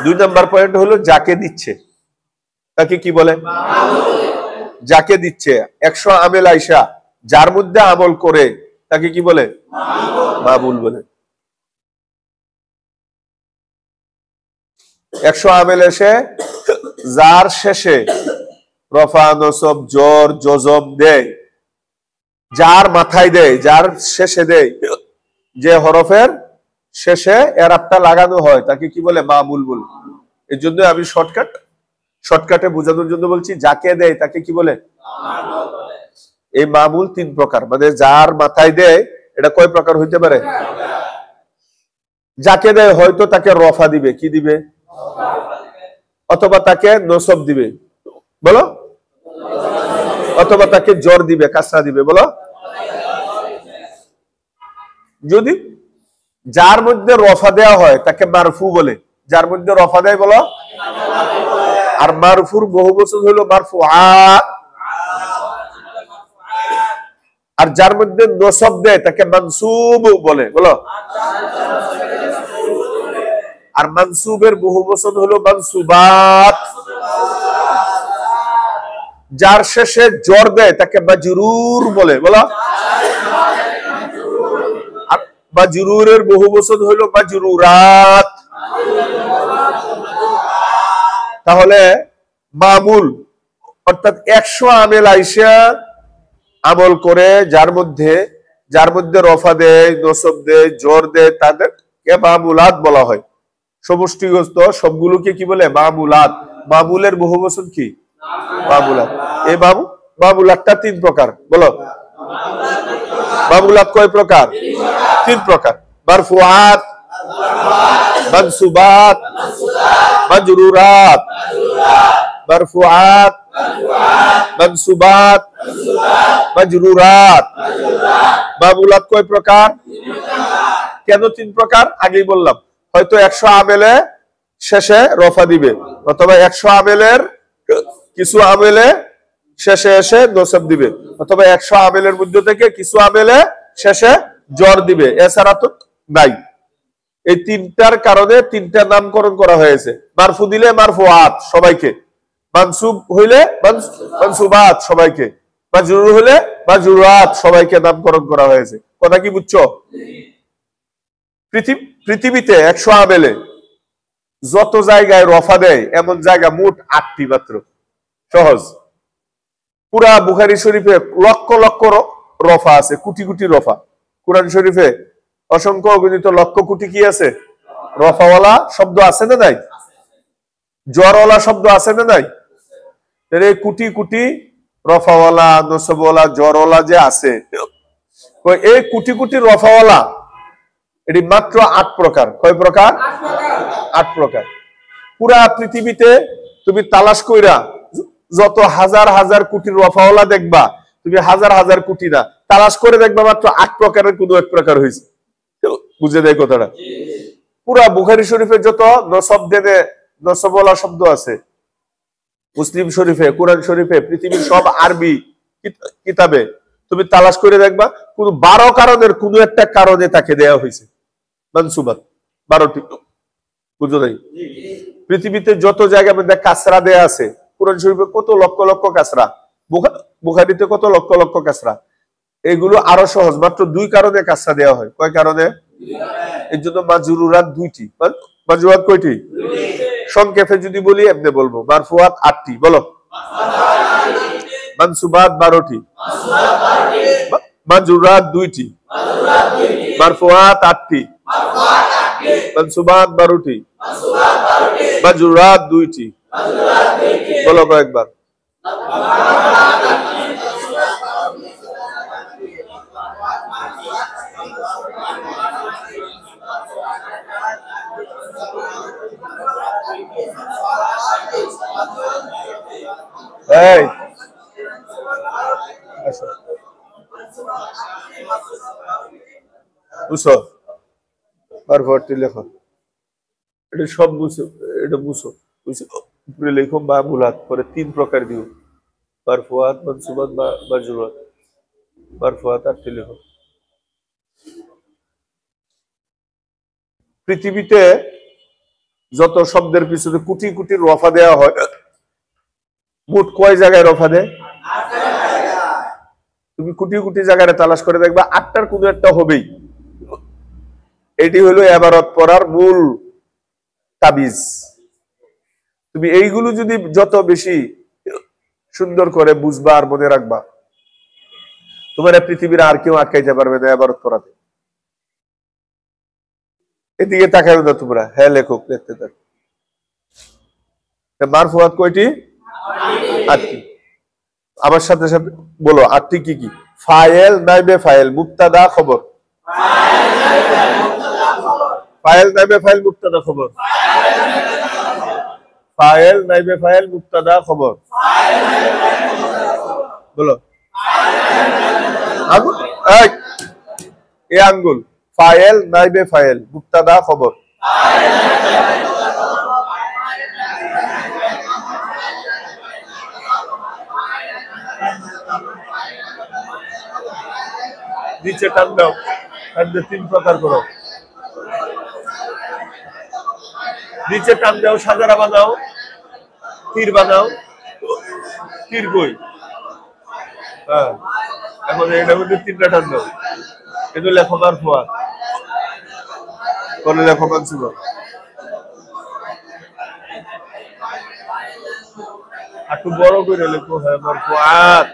2 number point হলো যাকে দিচ্ছে তাকে কি বলে? যাকে দিচ্ছে 100 আমেল আইসা যার মধ্যে আমল করে তাকে কি বলে? মামুল বলে। 100 আমেল এসে যার শেষে রফা নসব জর জজম দেয়, যার মাথায় দেয়, যার শেষে দেয়, যে হরফের শেষে এরাবটা লাগানো হয় তাকে কি বলে? মামুল বলে। এর জন্য আমি শর্টকাটে বোঝানোর জন্য বলছি, যাকে দেয় তাকে কি বলে? এই মামুল 3 প্রকার, মানে যার মাথায় দেয় এটা কয় প্রকার হইতে পারে? যাকে দেয় হয়তো তাকে রফা দিবে, কি দিবে? অথবা তাকে নসব দিবে, বলো, অথবা তাকে জর দিবে, কাসরা দিবে, বলো। যদি যার মধ্যে রফা দেওয়া হয় তাকে মারফু বলে, যার মধ্যে রফা দেয় বলো। আর মারফুর বহুবচন হলো মারফুআত, আর যার মধ্যে নসব দেয় তাকে মানসুব বলে, বলো। আর মানসুবের বহুবচন হলো মানসুবাত। যার শেষে জর দেয় তাকে মাজরুর বলে, বলো। আর মাজরুরের বহুবচন হলো মাজরুরাত। তাহলে মামুল অর্থাৎ 100 আমেল আইসা আমল করে যার মধ্যে রফা দেয়, নসব দেয়, জোর দেয়, তাদেরকে মামুলাত বলা হয়। সমষ্টিগত সবগুলোকে কি বলে? মামুলাত। মামুলের বহুবচন কি? মামুলাত। এই মামুলাতটা 3 প্রকার, বলো। মামুলাত কয় প্রকার? 3 প্রকার। মারফুআত, মানসুবাত, মাজরুরাত। মারফুআত, মানসুবাত, মাজরুরাত। মামুলাত কয় প্রকার? কেন 3 প্রকার? আগেই বললাম, হয়তো 100 আমেলে শেষে রফা দিবে, অথবা 100 আমেলের কিছু আমেলে শেষে এসে নসব দিবে, অথবা 100 আমেলের মধ্যে থেকে কিছু আমেলে শেষে জর দিবে, এছাড়া তো নাই। এই 3টার কারণে 3টা নামকরণ করা হয়েছে। মারফু দিলে মারফুআত সবাইকে, মানসুব হইলে মানসুবাত সবাইকে, মাজরুর হইলে মাজরুরাত সবাইকে নামকরণ করা হয়েছে। কথা কি বুঝছো? পৃথিবীতে 100 আমেলে যত জায়গায় রফা দেয় এমন জায়গা মোট 8টি মাত্র। সহজ। পুরা বুখারী শরীফে লক্ষ লক্ষ রফা আছে, কোটি কোটি রফা। কুরআন শরীফে অসংখ্য অগণিত লক্ষ কোটি কি আছে? রফাওয়ালা শব্দ আছে না নাই? জরওয়ালা শব্দ আছে না নাই? এই কোটি কোটি রফাওয়ালা, নসবওয়ালা, জরওয়ালা যে আছে, এই কোটি কোটি রফাওয়ালা এটি মাত্র 8 প্রকার। কয় প্রকার? 8 প্রকার। পুরা পৃথিবীতে তুমি তালাশ কইরা যত হাজার হাজার কোটি রফাওয়ালা দেখবা, তুমি হাজার হাজার কোটি না, তালাশ করে দেখবা মাত্র 8 প্রকারের কোন এক প্রকার হয়েছে। বুঝে দেয় কথাটা? পুরা বুখারী শরীফে যত নসবওয়ালা শব্দ আছে, মুসলিম শরীফে, কুরআন শরীফে, পৃথিবীর সব আরবি কিতাবে তুমি তালাশ করে দেখবা কোন 12 কারণের কোন একটা কারণে তাকে দেয়া হয়েছে মানসুবাত। 12টি। বুঝো নাই? পৃথিবীতে যত জায়গার মধ্যে কাসরা দেয়া আছে, কুরআন শরীফে কত লক্ষ লক্ষ কাসরা, বুখারীতে কত লক্ষ লক্ষ কাসরা। এগুলো আরো সহজ, মাত্র 2 কারণে কাসরা দেওয়া হয়। কয় কারণে? এর জন্য মাজরুরাত 2টি। মাজরুরাত কয়টি? সংক্ষেপে যদি বলি এমনি বলবো, মারফুআত 8টি, বলো। মানসুবাত 12টি, মাজরুরাত 2টি, মারফুআত 8টি, মানসুবাত 12টি, মাজরুরাত 2টি। বলো কয়েকবার। এই বুঝছো? মারফুআতটি লেখো, এটা সব বুঝছো, এটা বুঝছো, বুঝছো? উপরে লেখো মামুলাত, পরে 3 প্রকার দিও, মারফুআত, মানসুবাত, মাজরুরাত। মারফুআত 8টি লেখো। পৃথিবীতে যত শব্দের পিছনে কোটি কোটি রফা দেওয়া হয়, মোট কয় জায়গায় রফা দেয়? তুমি কোটি কোটি জায়গায় তালাশ করে দেখবা 8টার কোনো একটা হবেই। এটি হলো ইবারত পড়ার মূল তাবিজ। তুমি এইগুলো যদি যত বেশি সুন্দর করে বুঝবা আর মনে রাখবা, তোমার পৃথিবীর আর কেউ আটকাইতে পারবে না ইবারত পড়াতে। এদিকে তাকাবে না তোমরা। হ্যাঁ লেখক লিখতে থাক। মারফুয়াত কয়টি? 8টি। আমার সাথে সাথে বলো 8টি কি কি? ফাইল, নাইবে ফাইল, মুবতাদা, খবর। ফাইল, নাইবে ফাইল, মুবতাদা, খবর। ফাইল, নাইবে ফাইল, মুবতাদা, খবর। বলো। আঙ্গুল, এই আঙ্গুল। ফাইল, নাইবে ফাইল, মুবতাদা, খবর। নিচে টান দাও, টান দিয়ে 3 প্রকার করো। নিচে টান দাও, সাজারা বানাও, তীর বানাও। তীর কই? হ্যাঁ, এখন এটা মধ্যে 3টা টান দাও। এটা লেখো মারফুয়াত, পরে লেখো মানসুবা। একটু বড় করে লেখো। হ্যাঁ, মারফুয়াত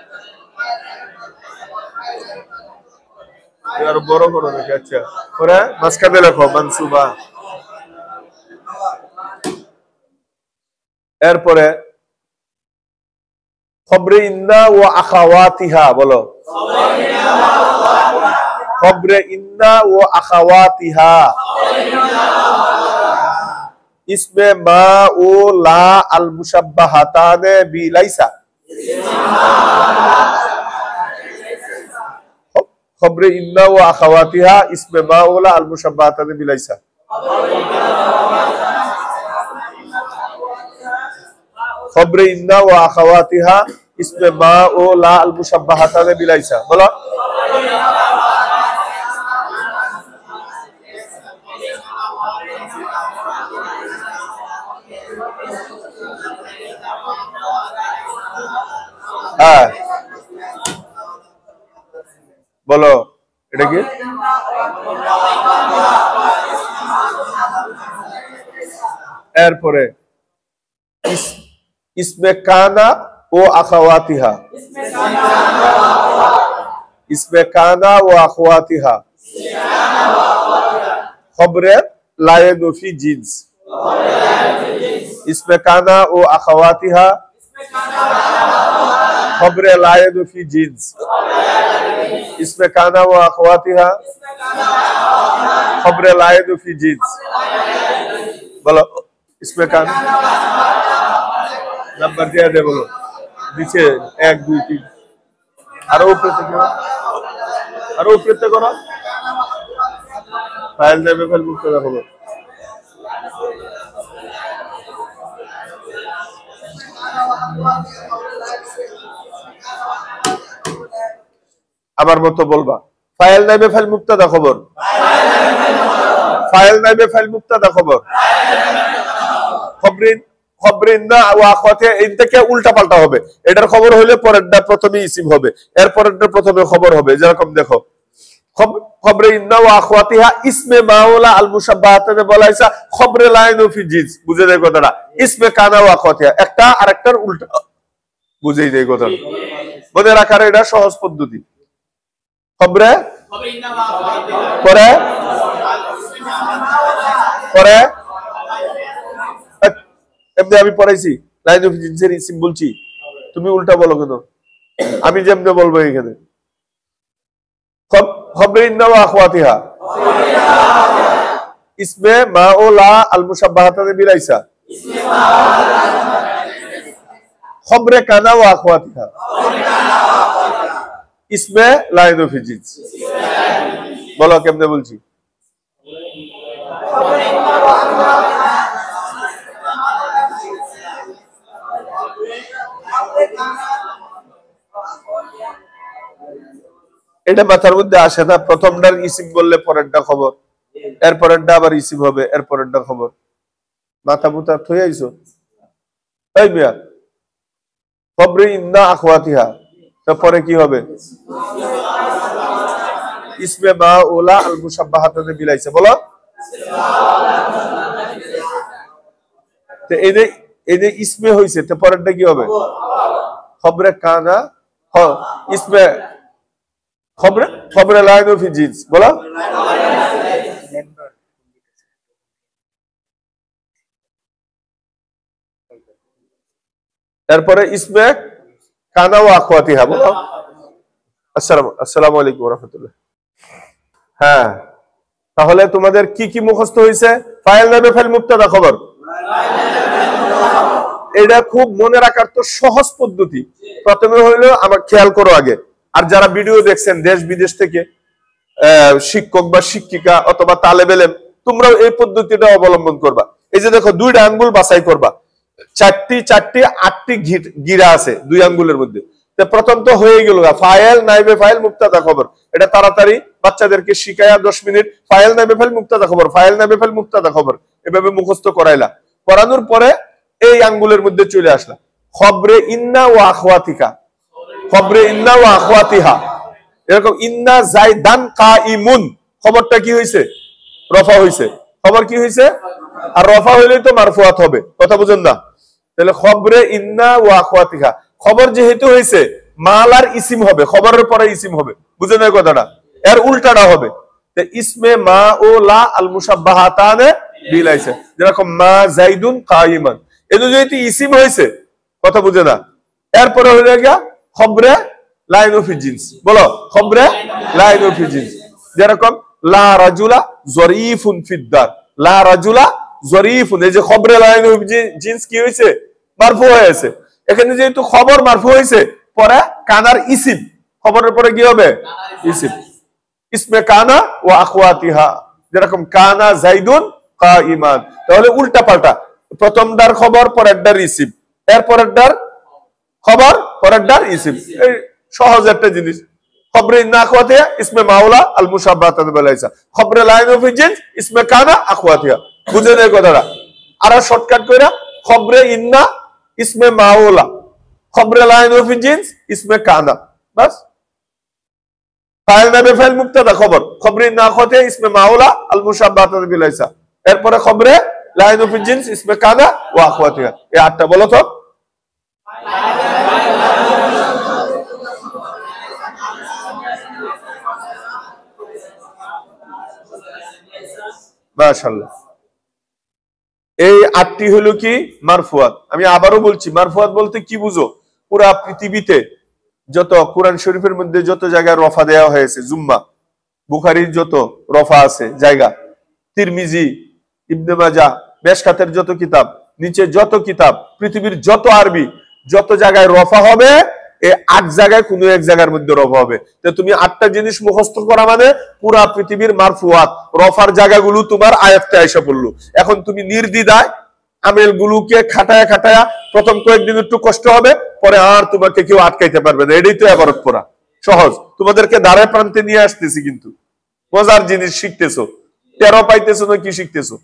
আরো বড় করো নাকি? আচ্ছা, পরে মাঝখানে লেখো মানসুবা। এরপরে খবরে ইন্না ও আখাওয়াতিহা, বলো। খবরে ইন্না ও আখাওয়াতিহা। ইসমে মা ও লা আল মুশাব্বাহাতানে বিলাইসা। খবরে ইন্না ও আখাওয়াতিহা, ইসমে মা ও লা আল মুশাব্বাহাতানে বিলাইসা। খবরে ইন্না ও আখাওয়াতিহা, ইসমে মা ও লা আল মুশাব্বাহাতানে বিলাইসা, বলো। হ্যাঁ, বলো এটা কি? এরপরে ইসমে কানা ও আখাওয়াতিহা। ইসমে কানা ও আখাওয়াতিহা। খবরে লায়েদু ফি জিন্স। ইসমে কানা ও আখাওয়াতিহা, খবরে লায়েদু ফি জিন্স। ইসমে কানা ও আখাওয়াতিহা, খবরে লায়েদু ফি জিন্স, বলো। ইসমে কানা নাম্বার দিয়ে দে, বলো। নিচে 1 2 3, আরো উপরে থেকে, আরো উপরে থেকে করো। ফাইল নেবে, ফাইল মুবতাদা, খবর। আমার মতো বলবা। ফাইল নাইবে ফাইল মুবতাদা, খবর। ফাইল নাইবে ফাইল মুবতাদা, খবর। খবরিন, খবরিন না ও আখাওয়াতিহা, এই থেকে উল্টা পাল্টা হবে। এটার খবর হইলে পরেরটা প্রথমে ইসিম হবে, এর পরেরটা প্রথমে খবর হবে। যেরকম দেখো, খবরে ইন্না ও আখাওয়াতিহা, ইসমে মা ও লা আল মুশাব্বাহাতানে বলাইসা, খবরে লায়েদু ফি জিন্স। বুঝে দেয় কথাটা? ইসমে কানা ও আখাওয়াতিহা, একটা আরেকটার উল্টা। বুঝেই দেয় কথাটা? মনে রাখার এটা সহজ পদ্ধতি। খবরে পরে পরে এমনি আমি পড়াইছি, লাইন অফ জিন্সের ইসিম বলছি, তুমি উল্টা বলো কেন? আমি যেমনি বলবো এখানে। খবরে ইন্না ওয়া আখাওয়াতিহা, ইসমে মা ও লা আল মুশাব্বাহাতানে বিলাইসা। খবরে কানা ওয়া আখাওয়াতিহা, ইসমে লাইন অফ জিন্স। বলো কেমনে বলছি? এটা মাথার মধ্যে আসে না। প্রথমটার ইসিম বললে পরেরটা খবর, এর পরেরটা আবার ইসিম হবে, এর পরেরটা খবর। মাথা মুতা থই আইছো এই মিয়া খবরে ইন্না আখওয়াতিহা তারপরে কি হবে ইসমে মা ওলা আল মুশাব্বাহাতাতে বিলাইছে বলো তো এই যে ইসমে হইছে তো পরেরটা কি হবে খবরে কানা ইসমে খবরে লাইন ফি জিন্স বলো তারপরে ইসমে কানা ও আখওয়াতিহা বলো আসসালামু আলাইকুম ওয়া রাহমাতুল্লাহ হ্যাঁ তাহলে তোমাদের কি কি মুখস্থ হয়েছে ফাইল নামে ফাইল মুবতাদা খবর এটা খুব মনে রাখার তো সহজ পদ্ধতি প্রথমে হইলো আমার খেয়াল করো আগে আর যারা ভিডিও দেখছেন দেশ বিদেশ থেকে শিক্ষক বা শিক্ষিকা অথবা তালেবে ইলম তোমরাও এই পদ্ধতিটা অবলম্বন করবা এই যে দেখো দুইটা আঙ্গুল বাছাই করবা চারটি 8টি গিরা আছে দুই আঙ্গুলের মধ্যে প্রথম তো হয়ে গেল ফাইল নাইবে ফাইল মুবতাদা খবর এটা তাড়াতাড়ি বাচ্চাদেরকে শিখায়া 10 মিনিট ফাইল নাইবে ফাইল মুবতাদা খবর ফাইল নাইবে ফাইল মুবতাদা খবর এভাবে মুখস্থ করাইলা করানোর পরে এই আঙ্গুলের মধ্যে চলে আসলা খবরে ইন্না ওয়া আখওয়াতিকা খবরে ইন্না ওয়া আখওয়াতিহা এরকম ইন্না জাইদান কাইমুন খবরটা কি হইছে রফা হইছে খবর কি হইছে আর রফা হইলেই তো মারফুয়াত হবে কথা বুঝেন না তাহলে খবরে ইন্না ওয়া আখওয়াতিহা খবর যেহেতু হইছে মাল আর ইসিম হবে খবরের পরে ইসিম হবে বুঝেন এই কথাটা এর উল্টাটা হবে তো ইসমে মা ও লা আল মুশাব্বাহাতানে বিলাইছে যেরকম মা জাইদুন কাইমান এটা যেহেতু ইসিম হইছে কথা বুঝে না এরপরে হইল গিয়া খবরে লাইন অফ জিন্স বলো খবরে লাইন অফ জিন্স যেরকম লা রাজুলা জরিফুন ফিদ্দার লা রাজুলা জরিফুন এই যে খবরে লাইন অফ জিন্স কি হইছে মারফু হয়েছে এখানে যেহেতু খবর মারফু হয়েছে পরে কানার ইসিম খবরের পরে কি হবে ইসিম ইসমে কানা ও আখওয়াতিহা যেরকম কানা জাইদুন কাইমান তাহলে উল্টা পাল্টা প্রথমটার খবর পরেরটার ইসিম এরপরেরটার খবর পরেরটার ইসিম এই সহজ একটা জিনিস খবরে ইন্না আখওয়াতিহা ইসমে মাওলা আল মুশাব্বাহাতাতে বিলাইছা খবরে লাইন অফ জিন্স ইসমে কানা আখওয়াতিহা বুঝেন এই কথাটা আর শর্টকাট কইরা খবরে ইন্না ইসমে মাওলা খবরে লাইন অফ জিন্স ইসমে কানা বাস ফাইল নামে ফাইল মুবতাদা খবর খবরে ইন্না আখওয়াতিহা ইসমে মাওলা আল মুশাব্বাহাতাতে বিলাইছা এরপরে খবরে লাইন অফ জিন্স ইসমে কানা ওয়া আখওয়াতিহা এই আটটা বলো তো মাশাআল্লাহ এই আটটি হলো কি মারফুয়াত আমি আবারও বলছি মারফুয়াত বলতে কি বুঝো পুরা পৃথিবীতে যত কোরআন শরীফের মধ্যে যত জায়গায় রফা দেওয়া হয়েছে জুম্মা বুখারীর যত রফা আছে জায়গা তিরমিজি ইবনে মাজাহ মেশকাতের যত কিতাব নিচে যত কিতাব পৃথিবীর যত আরবি যত জায়গায় রফা হবে এই 8 জায়গায় কোনো এক জায়গার মধ্যে রফা হবে তো তুমি 8টা জিনিস মুখস্থ করা মানে পুরা পৃথিবীর মারফুয়াত রফার জায়গাগুলো তোমার আয়াতে আয়েশা পড়লো এখন তুমি নির্দ্বিধায় আমেলগুলোকে খাটায়া খাটায়া প্রথম কয়েকদিন একটু কষ্ট হবে পরে আর তোমাকে কেউ আটকাইতে পারবে না এটাই তো ইবারত পড়া সহজ তোমাদেরকে দ্বারে প্রান্তে নিয়ে আসতেছি কিন্তু মজার জিনিস শিখতেছো তেরো পাইতেছো না কি শিখতেছো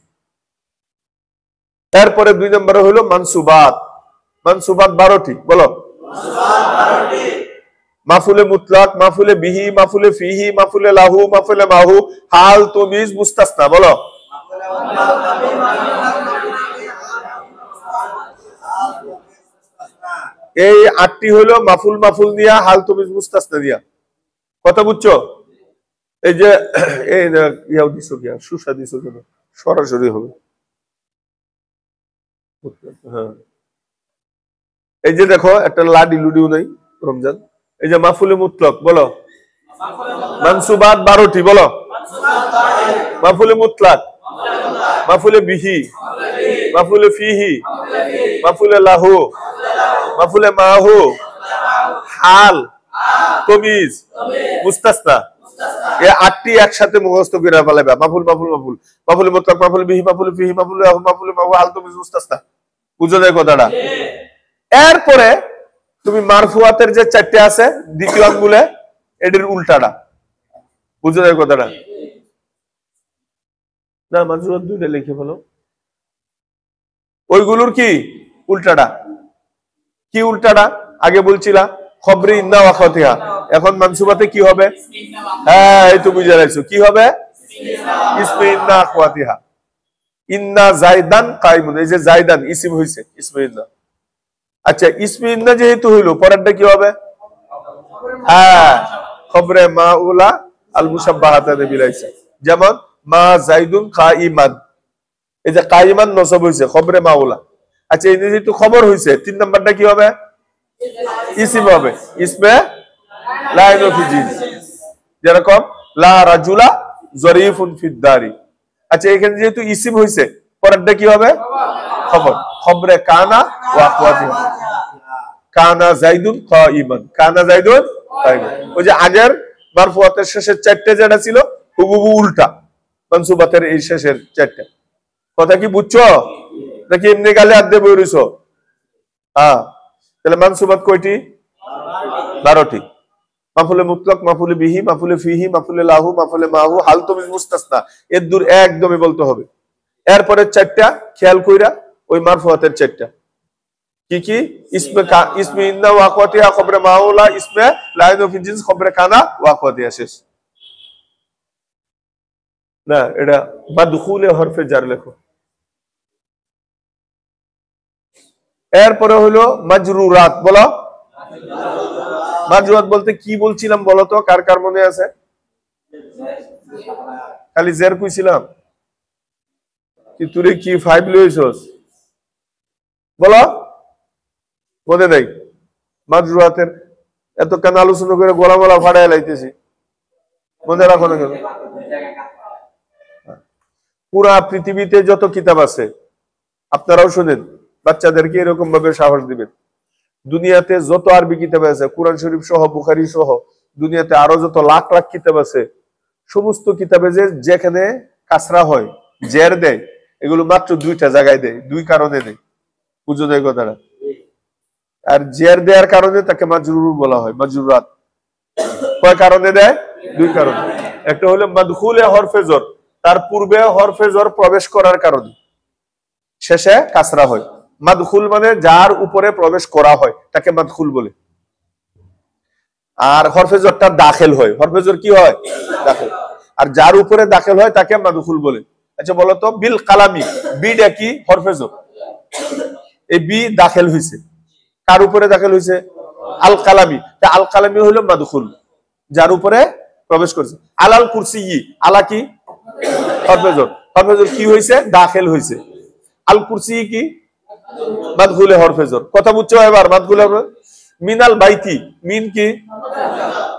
এরপরে 2 নম্বরে হলো মানসুবাত মানসুবাত 12টি বলো মাফুলে মুতলাক মাফুলে বিহি মাফুলে ফিহি মাফুলে লাহু মাফুলে মাহু হাল তামিজ মুস্তাসনা বলো এই 8টি হলো মাফুল মাফুল নিয়া হাল তামিজ মুস্তাসনা দিয়া কথা বুঝছো এই যে এই ইয়াও দিছো কি সুসা দিছো কেন সরাসরি হবে হ্যাঁ এই যে দেখো একটা লাডি লুডিও নাই রমজান এই যে মাফুলে মুতলাক বলো মানসুবাত 12টি বলো মাফুলে মুতলাক মাফুলে বিহি মাফুলে ফিহি মাফুলে লাহু মাফুলে মাহু হাল তামিজ মুস্তাসনা এই 8টি একসাথে মুখস্থ করে ফেলাবা মাফুল মাফুল মাফুল মাফুলে মুতলাক মাফুলে বিহি মাফুলে ফিহি মাফুলে লাহু মাফুলে মাহু হাল তামিজ মুস্তাসনা বুঝো যায় কথাটা এরপরে তুমি মারফুয়াতের যে 4টে আছে দ্বিতীয় আঙ্গুলে এদের উল্টাটা বুঝো যায় কথাটা না মারফুয়াত 2টা লিখে ফেলো ওইগুলোর কি উল্টাটা? কি উল্টাটা? আগে বলছিলা খবরে ইন্না ওয়া আখাওয়াতিহা, এখন মানসুবাতে কি হবে? হ্যাঁ, এই তো বুঝে রাখছো কি হবে? ইসমে ইন্না আখাওয়াতিহা। ইন্না জাইদান কাইমুন, এই যে জাইদান ইসিম হইছে ইসমে ইন্না। আচ্ছা, ইসমে ইন্না যেহেতু হইলো, পরেরটা কি হবে? হ্যাঁ, খবরে মাউলা আল মুশাব্বাহাতানে বিলাইছে। যেমন মা জাইদুন কাইমান, এই যে কাইমান নসব হইছে খবরে মাউলা। আচ্ছা, এই যেহেতু খবর হইছে, 3 নাম্বারটা কি হবে? ইসিম হবে, ইসমে লাইন ফি জিনস। যেরকম লা রাজুলা জরিফুন ফিদ দারি। আচ্ছা, এখানে যেহেতু ইসিম হইছে, পরেরটা কি হবে? খবর, খবরে কানা ওয়া আখাওয়াতিহা। কানা জাইদুন কাইমান, কানা জাইদুন কাইমান। ওই যে আগের মারফুয়াতের শেষের 4টে যেটা ছিল হুবহু উল্টা মানসুবাতের এই শেষের 4টে। কথা কি বুঝছো নাকি এমনি গালে হাত দিয়ে বইরিছো? হ্যাঁ, তাহলে মানসুবাত কয়টি? 12টি। মাফুলে মুতলাক, মাফুলে বিহি, মাফুলে ফিহি, মাফুলে লাহু, মাফুলে মাহু, হাল তমিজ মুস্তাসনা, এর দূর একদমই বলতে হবে। এরপরে 4টা খেয়াল কইরা ওই মারফুয়াতের 4টা কি কি? ইসমে ইন্না ওয়া আখাওয়াতিহা, খবরে মাউলা, ইসমে লাইন ফি জিনস, খবরে কানা ওয়া আখাওয়াতিহা। শেষ না? এটা মাদখুলে হরফে জার লেখো। এরপরে হলো মাজরুরাত। বলো, মাজরুরাত বলতে কি বলছিলাম বলো তো, কার কার মনে আছে? খালি জের কইছিলাম কি? তুই কি 5 লইছস? বলো, মনে নাই? মাজরুরাতের এত কেন আলোচনা করে গোলামলা ফাড়ায় লাইতেছি, মনে রাখো না কেন? পুরা পৃথিবীতে যত কিতাব আছে আপনারাও শুনেন, বাচ্চাদেরকে এরকম ভাবে সাহস দিবেন। দুনিয়াতে যত আরবি কিতাব আছে, কোরআন শরীফ সহ, বুখারী সহ, দুনিয়াতে আরো যত লাখ লাখ কিতাব আছে, সমস্ত কিতাবে যেখানে কাসরা হয়, জের দেয়, এগুলো মাত্র 2টা জায়গায় দেয়। 2 কারণে দেয়, বুঝো না এই কথাটা? আর জের দেওয়ার কারণে তাকে মাজরুর বলা হয়, মাজরুরাত। কয় কারণে দেয়? 2 কারণে। একটা হলো মাদখুলে হরফে জর, তার পূর্বে হরফে জর প্রবেশ করার কারণে শেষে কাসরা হয়। মাদখুল মানে যার উপরে প্রবেশ করা হয় তাকে মাদখুল বলে। আর হরফে জরটা দাখিল হয়, হরফে জর কি হয়? দাখিল। আর যার উপরে দাখিল হয় তাকে মাদখুল বলে। আচ্ছা বলো তো, বিল কালামি, বিটা কি? হরফে জর। এই বি দাখিল হইছে, কার উপরে দাখিল হইছে? আল কালামি। তা আল কালামি হলো মাদখুল, যার উপরে প্রবেশ করছে। আলাল কুরসি, আলা কি? হরফে জর। হরফে জর কি হইছে? দাখিল হইছে। আল কুরসি কি? মাদখুলে হরফে জর। কথা বুঝছো এবার? মাদখুলে হরফে। মিনাল বাইতি, মিন কি?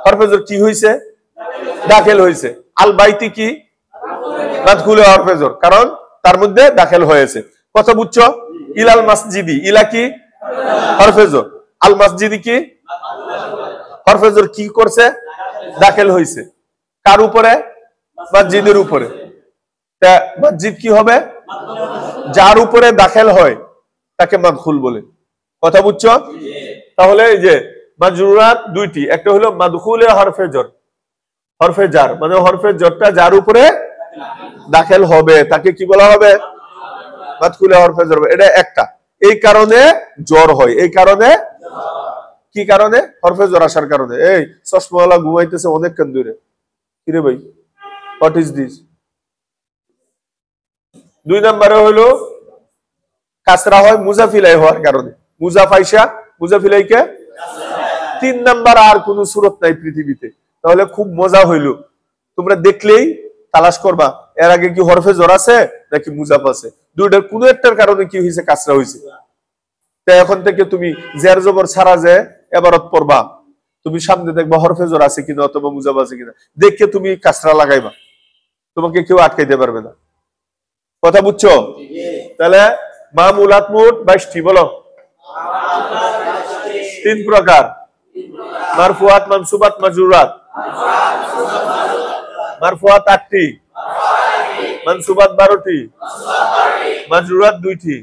হরফে জর কি হইছে? দাখিল হইছে। আল বাইতি কি? মাদখুলে হরফে জর, কারণ তার মধ্যে দাখিল হয়েছে। কথা বুঝছো? ইলাল মসজিদি, ইলা কি? হরফে জর। আল মসজিদি কি? হরফে জর কি করছে? দাখিল হইছে। কার উপরে? মসজিদের উপরে। তা মসজিদ কি হবে? যার উপরে দাখিল হয় তাকে মাদখুল বলে। কথা বুঝছো? তাহলে এই যে মাজরুরাত 2টি, একটা হলো মাদখুলে হরফে জর, হরফে জার মানে হরফে জরটা যার উপরে দাখিল হবে তাকে কি বলা হবে? মাদখুলে হরফে জর। এটা একটা, এই কারণে জ্বর হয়। এই কারণে কি কারণে? হরফে জর আসার কারণে। এই চশমাওয়ালা ঘুমাইতেছে অনেকক্ষণ ধরে, কিরে ভাই, হোয়াট ইজ দিস? 2 নম্বরে হলো কাসরা হয় মুজাফিলাই হওয়ার কারণে, মুজাফাইশা, মুজাফিলাইকে। 3 নাম্বার আর কোন সূরত নাই পৃথিবীতে। তাহলে খুব মজা হইল, তোমরা দেখলেই তালাশ করবা এর আগে কি হরফে জর আছে নাকি মুজাফ আছে। দুইটার কোনো একটার কারণে কি হয়েছে? কাসরা হয়েছে। তাই এখন থেকে তুমি জের জবর ছাড়া যে এবারত পড়বা, তুমি সামনে দেখবা হরফে জর আছে কিনা অথবা মুজাফ আছে কিনা, দেখে তুমি কাসরা লাগাইবা, তোমাকে কেউ আটকাইতে পারবে না। কথা বুঝছো? তাহলে মামুলাত মোট 22টি। বলো, 3 প্রকার: মারফুয়াত, মানসুবাত, মাজরুরাত। মারফুয়াত 8টি, মানসুবাত 12টি, মাজরুরাত 2টি।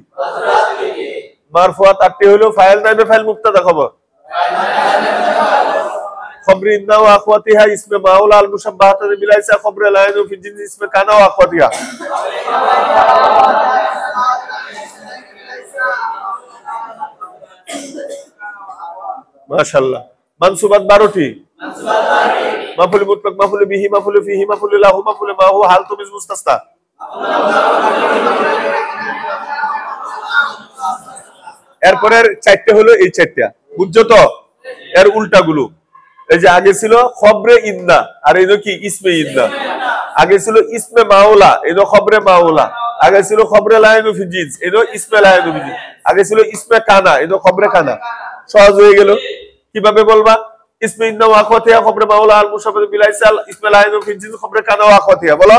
মারফুয়াত 8টি হলো ফাইল, নাইবে ফাইল, মুবতাদা, খবর। খবরে ইন্না ওয়া আখাওয়াতিহা, ইসমে মাউলা আল মুশাব্বাহাতানি বিল ইসা, খবরে লাইনু ফি জিনস, ইসমে কানা ওয়া আখাওয়াতিহা। মাশাআল্লাহ। মানসুবাত 12টি, মাফুল মুতলাক, মাফুল বিহি, মাফুল ফিহি, মাফুল লাহু, মাফুল মাহু, হাল তুমিজ মুস্তাসনা। এরপরের চারটে হলো এই চারটা, বুঝছো তো? এর উল্টা গুলো, এই যে আগে ছিল খবরে ইন্না, আর এই কি ইসমে ইন্না। আগে ছিল ইসমে মাওলা, এই খবরে মাওলা। আগে ছিল খবরে লাইনু ফিজিজ, এই ইসমে লাইনু ফিজিজ। আগে ছিল ইসমে কানা, এই খবরে কানা। সহজ হয়ে গেল। কিভাবে বলবা? ইসমে ইন্না ওয়া আখওয়াতিহা, খবরে মাওলা আল মুশাব্বাহ বিলাইসাল, ইসমে লাইনু ফিজিজ, খবরে কানা ওয়া আখওয়াতিহা। বলো